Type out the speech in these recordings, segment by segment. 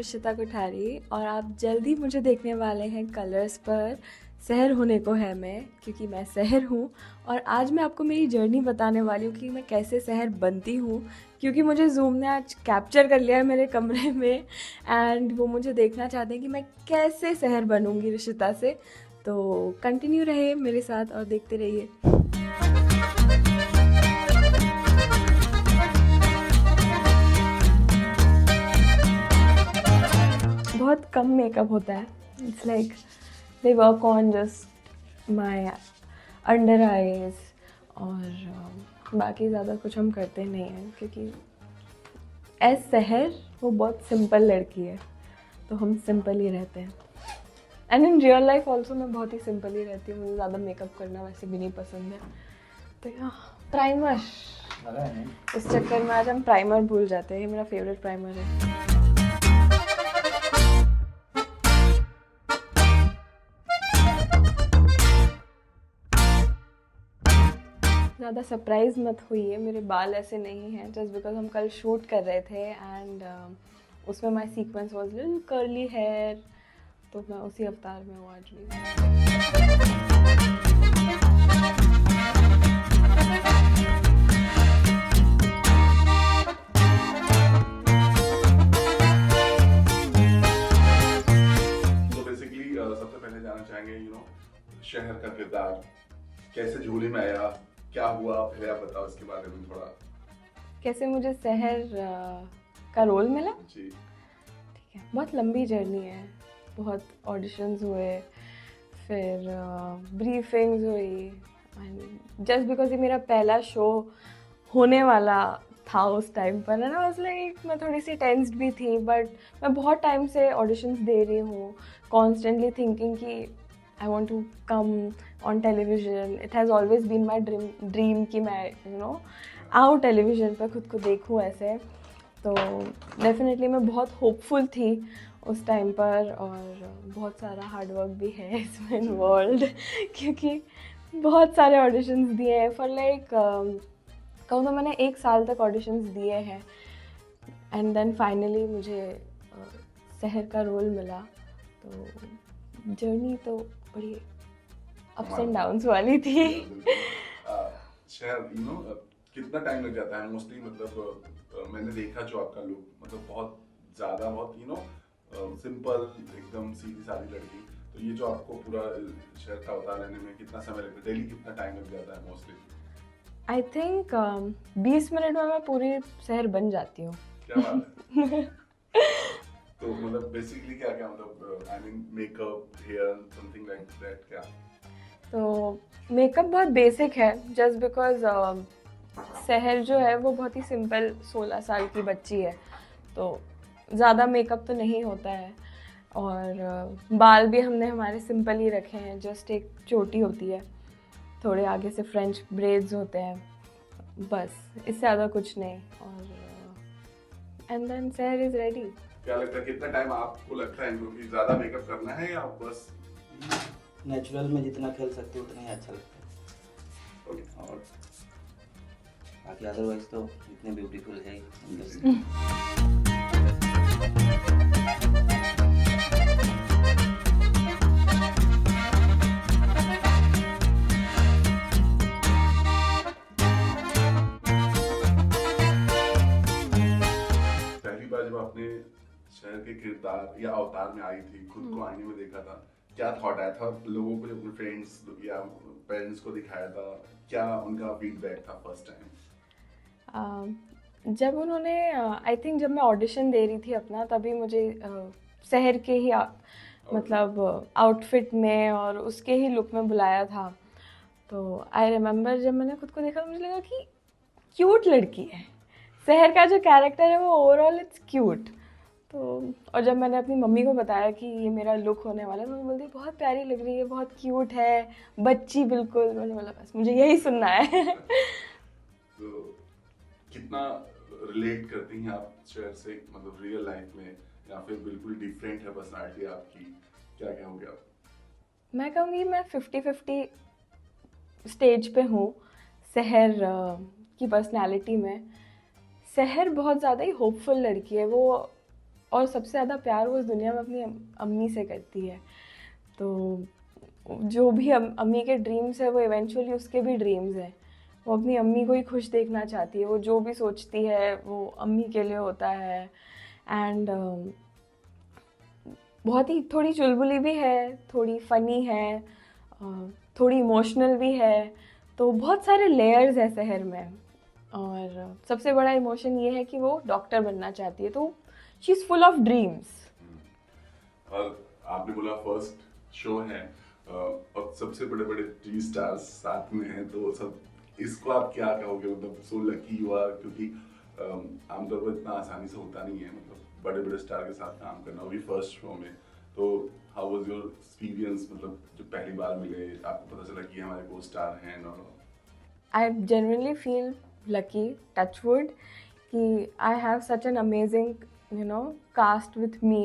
ऋषिता कोठारी और आप जल्द ही मुझे देखने वाले हैं कलर्स पर। शहर होने को है मैं, क्योंकि मैं शहर हूँ। और आज मैं आपको मेरी जर्नी बताने वाली हूँ कि मैं कैसे शहर बनती हूँ, क्योंकि मुझे जूम ने आज कैप्चर कर लिया है मेरे कमरे में एंड वो मुझे देखना चाहते हैं कि मैं कैसे शहर बनूँगी ऋषिता से। तो कंटिन्यू रहे मेरे साथ और देखते रहिए। बहुत कम मेकअप होता है। It's like they work on just my under eyes और बाकी ज़्यादा कुछ हम करते नहीं हैं, क्योंकि एज शहर वो बहुत सिंपल लड़की है, तो हम सिंपल ही रहते हैं। And in real life also मैं बहुत ही सिंपल ही रहती हूँ, मुझे ज़्यादा मेकअप करना वैसे भी नहीं पसंद है। तो प्राइमर, इस चक्कर में आज हम प्राइमर भूल जाते हैं। ये मेरा फेवरेट प्राइमर है। ज़्यादा सरप्राइज मत हुई, मेरे बाल ऐसे नहीं हैं जस्ट बिकॉज हम कल शूट कर रहे थे एंड उसमें my sequence was little curly hair, तो मैं उसी अवतार में हूँ आज भी। सबसे पहले जानना चाहेंगे शहर का किरदार कैसे झूले में आया, क्या हुआ, पहले आप बताओ इसके बारे में थोड़ा। कैसे मुझे शहर का रोल मिला? जी ठीक है, बहुत लंबी जर्नी है। बहुत ऑडिशंस हुए, फिर ब्रीफिंग्स हुई, जस्ट बिकॉज ये मेरा पहला शो होने वाला था उस टाइम पर, है ना। वाज लाइक मैं थोड़ी सी टेंस्ड भी थी, बट मैं बहुत टाइम से ऑडिशंस दे रही हूँ, कॉन्स्टेंटली थिंकिंग कि I want to come on television. It has always been my dream कि मैं आऊँ टेलीविज़न पर, खुद को देखूँ ऐसे। तो डेफिनेटली मैं बहुत होपफुल थी उस टाइम पर, और बहुत सारा हार्डवर्क भी है इसमें इन्वॉल्व, क्योंकि बहुत सारे ऑडिशंस दिए हैं फॉर लाइक कहूँ तो मैंने 1 साल तक ऑडिशंस दिए हैं एंड देन फाइनली मुझे शहर का रोल मिला। तो जर्नी तो बड़ी अप्स एंड डाउन्स वाली थी। शहर कितना टाइम लग जाता है मोस्टली, मतलब मैंने देखा जो आपका लुक, मतलब बहुत ज़्यादा, बहुत सिंपल, एकदम सीधी सादी लड़की, तो ये जो आपको पूरा शहर का अवतार लेने में कितना समय लगता है, डेली कितना टाइम लग जाता है मोस्टली? आई थिंक 20 मिनट में मैं पूरी शहर बन जाती हूँ। क्या बात है। तो मतलब बेसिकली क्या क्या, मतलब I mean makeup, hair, something like that, क्या? तो मेकअप बहुत बेसिक है, जस्ट बिकॉज शहर जो है वो बहुत ही सिंपल 16 साल की बच्ची है, तो ज़्यादा मेकअप तो नहीं होता है। और बाल भी हमने हमारे सिंपल ही रखे हैं, जस्ट एक चोटी होती है, थोड़े आगे से फ्रेंच ब्रेड्स होते हैं, बस इससे ज़्यादा कुछ नहीं। और एंड देन शहर इज़ रेडी। क्या लगता है कितना टाइम आपको लगता है, क्योंकि ज़्यादा मेकअप करना है या बस नेचुरल में जितना खेल सकते हो उतना ही अच्छा लगता है। और बाकी अदरवाइज तो इतने ब्यूटीफुल है जब आपने शहर के किरदार या अवतार में आई थी, खुद को आईने में देखा था, क्या थॉट आया था? लोगों को, अपने फ्रेंड्स या पेरेंट्स को दिखाया था, क्या उनका फीडबैक था फर्स्ट टाइम? जब उन्होंने आई थिंक जब मैं ऑडिशन दे रही थी अपना, तभी मुझे शहर के ही मतलब आउटफिट में और उसके ही लुक में बुलाया था। तो आई रिमेम्बर जब मैंने खुद को देखा तो मुझे लगा कि क्यूट लड़की है। शहर का जो कैरेक्टर है वो ओवरऑल इट्स क्यूट। तो और जब मैंने अपनी मम्मी को बताया कि ये मेरा लुक होने वाला है, तो वो बोलती बहुत प्यारी लग रही है, बहुत क्यूट है, बच्ची बिल्कुल। मैंने बोला बस मुझे यही सुनना है। तो कितना रिलेट करती हैं आप शहर से, मतलब रियल लाइफ में, या फिर बिल्कुल डिफरेंट है पर्सनालिटी आपकी, क्या क्या हो गया? मैं कहूँगी मैं 50-50 स्टेज पे हूँ शहर की पर्सनालिटी में। शहर बहुत ज़्यादा ही होपफुल लड़की है, वो और सबसे ज़्यादा प्यार वो इस दुनिया में अपनी अम्मी से करती है। तो जो भी अम्मी के ड्रीम्स है वो इवेंचुअली उसके भी ड्रीम्स हैं। वो अपनी अम्मी को ही खुश देखना चाहती है, वो जो भी सोचती है वो अम्मी के लिए होता है। एंड बहुत ही थोड़ी चुलबुली भी है, थोड़ी फ़नी है, थोड़ी इमोशनल भी है। तो बहुत सारे लेयर्स है शहर में। और सबसे बड़ा इमोशन ये है कि वो डॉक्टर बनना चाहती है, तो she is full of dreams. और आपने बोला फर्स्ट शो है और सबसे बड़े बड़े टी स्टार्स साथ में हैं, तो सब इसको आप क्या कहोगे? मतलब सो लकी यू आर, क्योंकि आमतौर पर इतना आसानी से होता नहीं है, मतलब बड़े बड़े स्टार के साथ काम करना, वो भी फर्स्ट शो में। तो हाउ वाज योर एक्सपीरियंस? मतलब जब पहली बार मिले, आपको पता चला कि हमारे को स्टार हैं? I genuinely feel lucky, touch wood, कि I have such an amazing, cast with me.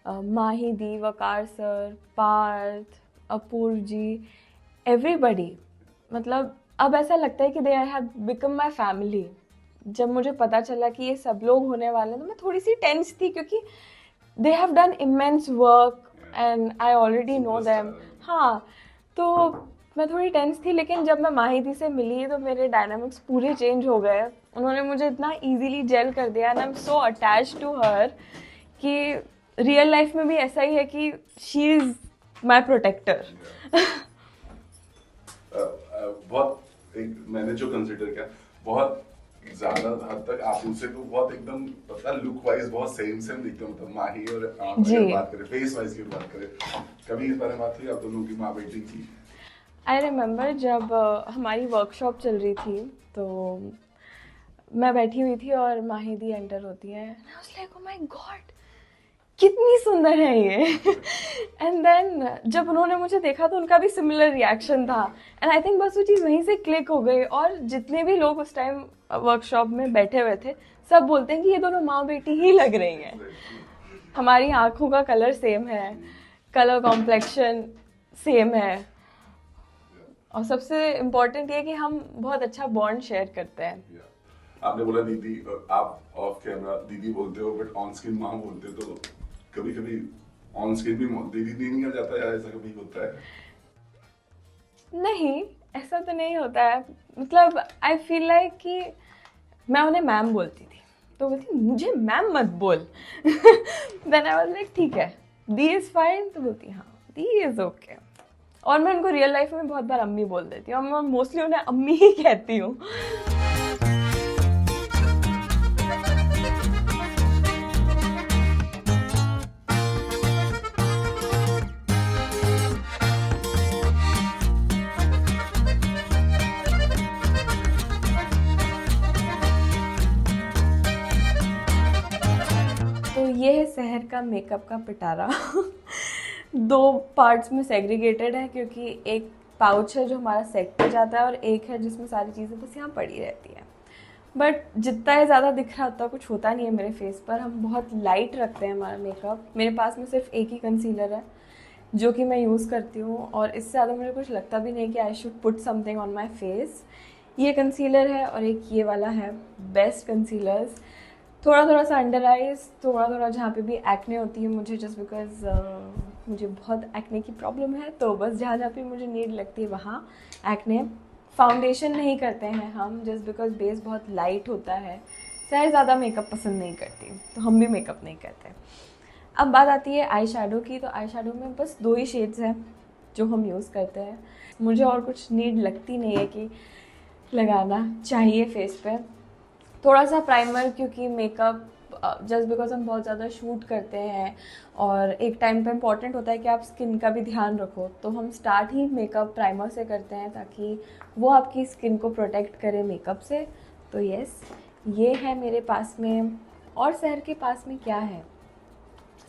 Mahi di, Waqar sir, Parth, Apoorva ji, everybody. मतलब अब ऐसा लगता है कि they have become my family. जब मुझे पता चला कि ये सब लोग होने वाले हैं तो मैं थोड़ी सी टेंस थी, क्योंकि they have done immense work and I already know them. हाँ, तो मैं थोड़ी टेंस थी, लेकिन जब मैं माहिदी से मिली तो मेरे डायनामिक्स पूरे चेंज हो गए। उन्होंने मुझे इतना इजीली जेल कर दिया and I am so attached to her कि रियल लाइफ में भी ऐसा ही है कि शी इज़ माई प्रोटेक्टर। बहुत मैंने जो कंसिडर किया, बहुत ज्यादा हद तक आप उनसे तो बहुत एकदम पता लुक वाइज बहुत सेम दिखते हो। मतलब माही और अगर बात करें फेस वाइज की बात करें, कभी इस बारे में बात हुई आप दोनों की माँ बेटी की? आई रिमेम्बर जब हमारी वर्कशॉप चल रही थी तो मैं बैठी हुई थी और माहिदी एंटर होती है। I was like oh my God, कितनी सुंदर है ये। एंड देन जब उन्होंने मुझे देखा तो उनका भी सिमिलर रिएक्शन था एंड आई थिंक बस वो चीज़ वहीं से क्लिक हो गई। और जितने भी लोग उस टाइम वर्कशॉप में बैठे हुए थे सब बोलते हैं कि ये दोनों माँ बेटी ही लग रही हैं। हमारी आँखों का कलर सेम है, कलर कॉम्प्लेक्शन सेम है, और सबसे इम्पोर्टेंट ये कि हम बहुत अच्छा बॉन्ड शेयर करते हैं। आपने बोला दीदी, आप ऑफ कैमरा दीदी बोलते हो बट ऑन स्क्रीन माँ बोलते हो, तो कभी कभी ऑन स्क्रीन भी दीदी नहीं आ जाता है, ऐसा कभी होता है? नहीं, ऐसा तो नहीं होता है। मतलब आई फील लाइक कि मैं उन्हें मैम बोलती थी तो बोलती मुझे मैम मत बोल। देन आई वाज लाइक ठीक है, दी इज़ फाइन, तो बोलती हाँ दी इज़ ओके। और मैं उनको रियल लाइफ में बहुत बार अम्मी बोल देती हूँ, मैं मोस्टली उन्हें अम्मी ही कहती हूँ। तो ये है शहर का मेकअप का पिटारा। 2 पार्ट्स में सेग्रीगेटेड है, क्योंकि एक पाउच है जो हमारा सेट पे जाता है और एक है जिसमें सारी चीज़ें बस यहाँ पड़ी रहती है। बट जितना ये ज़्यादा दिख रहा उतना कुछ होता नहीं है मेरे फेस पर। हम बहुत लाइट रखते हैं हमारा मेकअप। मेरे पास में सिर्फ एक ही कंसीलर है जो कि मैं यूज़ करती हूँ, और इससे ज़्यादा मुझे कुछ लगता भी नहीं कि I should put something on my face. ये कंसीलर है और एक ये वाला है, बेस्ट कंसीलर्स। थोड़ा थोड़ा सा अंडर आइज, थोड़ा थोड़ा जहाँ पे भी एक्ने होती है मुझे, जस्ट बिकॉज मुझे बहुत एक्ने की प्रॉब्लम है, तो बस जहाँ जहाँ पे मुझे नीड लगती है वहाँ एक्ने। फाउंडेशन नहीं करते हैं हम, जस्ट बिकॉज बेस बहुत लाइट होता है। शायद ज़्यादा मेकअप पसंद नहीं करती, तो हम भी मेकअप नहीं करते। अब बात आती है आई शेडो की, तो आई शेडो में बस 2 ही शेड्स हैं जो हम यूज़ करते हैं। मुझे और कुछ नीड लगती नहीं है कि लगाना चाहिए फेस पे। थोड़ा सा प्राइमर, क्योंकि मेकअप जस्ट बिकॉज हम बहुत ज़्यादा शूट करते हैं और एक टाइम पे इम्पॉर्टेंट होता है कि आप स्किन का भी ध्यान रखो, तो हम स्टार्ट ही मेकअप प्राइमर से करते हैं ताकि वो आपकी स्किन को प्रोटेक्ट करे मेकअप से। तो यस, ये है मेरे पास में। और शहर के पास में क्या है?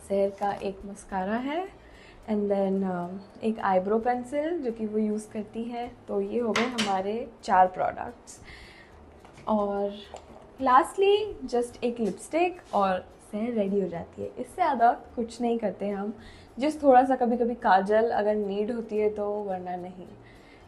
शहर का एक मस्कारा है एंड देन एक आईब्रो पेंसिल जो कि वो यूज़ करती है। तो ये हो गए हमारे 4 प्रोडक्ट्स। और लास्टली जस्ट एक लिपस्टिक और शहर रेडी हो जाती है। इससे ज़्यादा कुछ नहीं करते हम, जिस थोड़ा सा कभी कभी काजल अगर नीड होती है तो, वरना नहीं।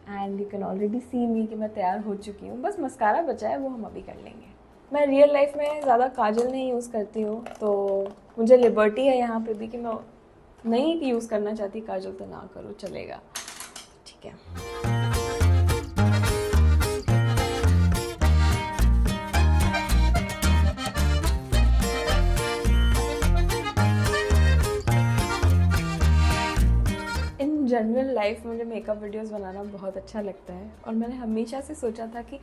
एंड यू कैन ऑलरेडी सी मी कि मैं तैयार हो चुकी हूँ, बस मस्कारा बचा है, वो हम अभी कर लेंगे। मैं रियल लाइफ में ज़्यादा काजल नहीं यूज़ करती हूँ, तो मुझे लिबर्टी है यहाँ पे भी कि मैं नहीं यूज़ करना चाहती काजल तो ना करो, चलेगा, ठीक है। इन जनरल लाइफ मुझे मेकअप वीडियोस बनाना बहुत अच्छा लगता है और मैंने हमेशा से सोचा था कि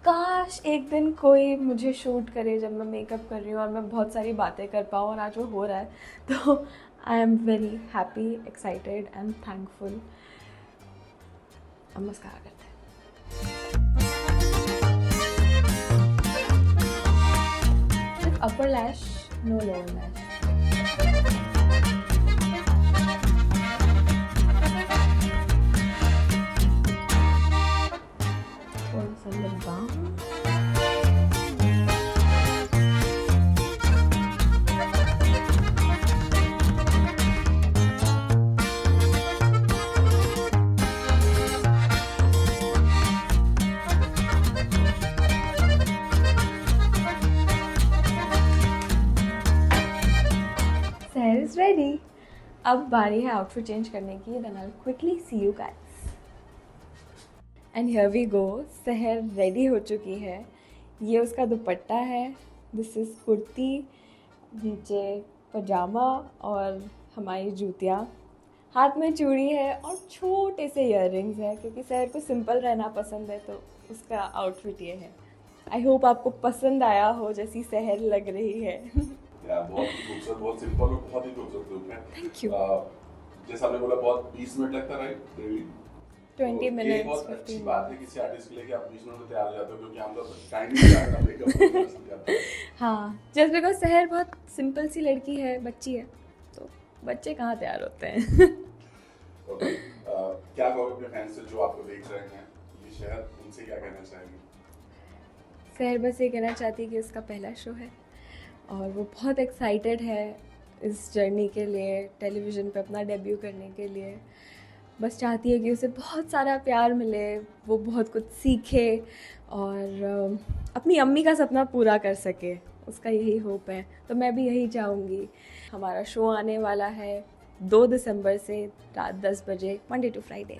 काश एक दिन कोई मुझे शूट करे जब मैं मेकअप कर रही हूँ और मैं बहुत सारी बातें कर पाऊँ, और आज वो हो रहा है, तो I am very happy, excited and thankful. अब मस्कारा करते हैं, upper lash, no lower lash. थोड़ा सा lip balm, Hair is ready. अब बारी है आउटफिट चेंज करने की। Then I'll quickly see you guys. And here we go. सहर रेडी हो चुकी है। ये उसका दुपट्टा है। This is कुर्ती, नीचे पजामा और हमारी जूतियाँ। हाथ में चूड़ी है और छोटे से इयररिंग्स है क्योंकि सहर को सिंपल रहना पसंद है, तो उसका आउटफिट ये है। आई होप आपको पसंद आया हो जैसी सहर लग रही है। बहुत ही खूबसूरत, बहुत सिंपल और बहुत ही खूबसूरत लुक है। Thank you. जैसा आपने बोला बहुत 20 मिनट लगता है, राइट? 20 मिनट्स, ये बहुत 15 अच्छी मिनट्स। बात है किसी आर्टिस्ट के लिए कि आप 20 मिनट में तैयार हो जाते हो, क्योंकि हम लोग टाइम नहीं लगता मेकअप। हाँ, जस्ट बिकॉज सहर बहुत सिंपल सी लड़की है, बच्ची है, तो बच्चे कहाँ तैयार होते हैं। ओके, क्या कहोगे अपने फैंस से जो आपको देख रहे हैं ये शहर, उनसे क्या कहना चाहेंगे? सहर बस ये कहना चाहती है कि उसका पहला शो है और वो बहुत एक्साइटेड है इस जर्नी के लिए, टेलीविज़न पे अपना डेब्यू करने के लिए। बस चाहती है कि उसे बहुत सारा प्यार मिले, वो बहुत कुछ सीखे और अपनी अम्मी का सपना पूरा कर सके, उसका यही होप है। तो मैं भी यही चाहूँगी। हमारा शो आने वाला है 2 दिसंबर से रात 10 बजे, मंडे टू फ्राइडे।